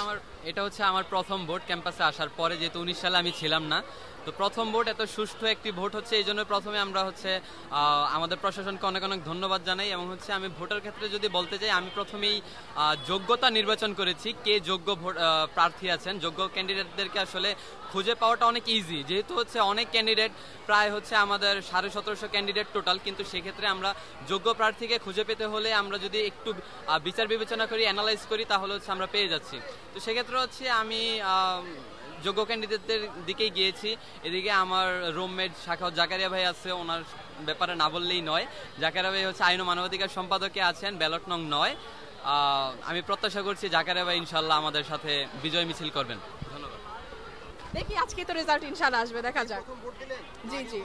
আমার প্রথম ভোট ক্যাম্পাসে আসার পরে, যেহেতু 19 সালে আমি ছিলাম না। তো প্রথম ভোট এত সুষ্ঠু একটি ভোট হচ্ছে, এই জন্য প্রথমে আমরা আমাদের প্রশাসনকে অনেক অনেক ধন্যবাদ জানাই। এবং আমি ভোটের ক্ষেত্রে যদি বলতে চাই, আমি প্রথমেই যোগ্যতা নির্বাচন করেছি, কে যোগ্য প্রার্থী আছেন। যোগ্য ক্যান্ডিডেটদেরকে আসলে খুঁজে পাওয়াটা অনেক ইজি, যেহেতু অনেক ক্যান্ডিডেট, প্রায় আমাদের 1750 ক্যান্ডিডেট টোটাল। কিন্তু সেক্ষেত্রে আমরা যোগ্য প্রার্থীকে খুঁজে পেতে হলে আমরা যদি একটু বিচার বিবেচনা করি, অ্যানালাইজ করি, তাহলে আমরা পেয়ে যাচ্ছি। তো সেক্ষেত্রে আমি যোগ্য ক্যান্ডিডেটদের দিকেই গিয়েছি। এদিকে আমার রুমমেট শাখাওয়াত জাকারিয়া ভাই আছে, ওনার ব্যাপারে না বললেই নয়। জাকারিয়া ভাই আইন ও মানবাধিকার সম্পাদকে আছেন, ব্যালট নং 9। আমি প্রত্যাশা করছি জাকারিয়া ভাই ইনশাল্লাহ আমাদের সাথে বিজয় মিছিল করবেন। ধন্যবাদ। দেখি আজকে তো রেজাল্ট ইনশাআল্লাহ আসবে, দেখা যাক। জি জি,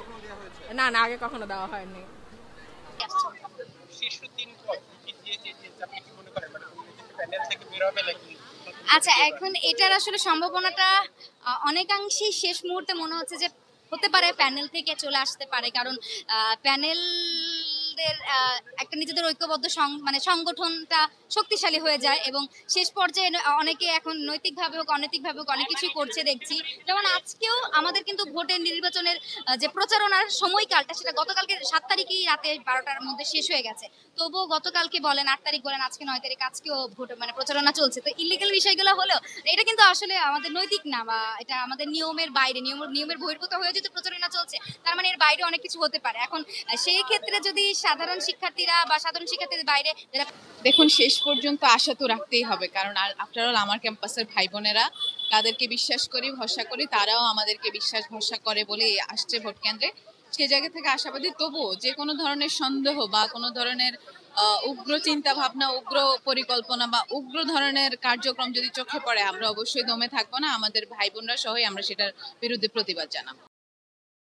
না না, আগে কখনো দেওয়া হয়নি। আচ্ছা, এখন এটার আসলে সম্ভাবনাটা অনেকাংশেই শেষ মুহূর্তে মনে হচ্ছে যে হতে পারে প্যানেল থেকে চলে আসতে পারে, কারণ প্যানেলদের একটা নিজেদের ঐক্যবদ্ধ মানে সংগঠনটা শক্তিশালী হয়ে যায় এবং শেষ পর্যায়ে অনেকে এখন নৈতিকভাবে হোক অনৈতিকভাবে হোক অনেক কিছুই করছে দেখছি। যেমন আজকেও আমাদের কিন্তু ভোটের নির্বাচনের যে প্রচারণার সময়কালটা, সেটা গতকালকে 7 তারিখেই রাতে 12টার মধ্যে শেষ হয়ে গেছে। তবুও গতকালকে বলেন, 8 তারিখ বলেন, আজকে 9 তারিখ, আজকেও ভোট মানে প্রচারণা চলছে। তো ইলিগাল বিষয়গুলো হলো, এটা কিন্তু আসলে আমাদের নৈতিক না, বা এটা আমাদের নিয়মের বাইরে, নিয়মের বহির্ভূত হয়ে যদি প্রচারণা চলছে, তার মানে এর বাইরে অনেক কিছু হতে পারে। এখন সেই ক্ষেত্রে যদি সাধারণ শিক্ষার্থীদের বাইরে দেখুন, শেষ পর্যন্ত আশা তো রাখতেই হবে, কারণ আফটার অল আমার ক্যাম্পাসের ভাই বোনেরা, তাদেরকে বিশ্বাস করি, ভরসা করি, তারাও আমাদেরকে বিশ্বাস ভরসা করে বলে আসছে ভোট কেন্দ্রে। সেই জায়গা থেকে আশাবাদী। তবুও যে কোনো ধরনের সন্দেহ বা কোনো ধরনের উগ্র চিন্তা ভাবনা, উগ্র পরিকল্পনা বা উগ্র ধরনের কার্যক্রম যদি চোখে পড়ে, আমরা অবশ্যই দমে থাকবো না। আমাদের ভাই বোনরা সহই আমরা সেটার বিরুদ্ধে প্রতিবাদ জানাবো।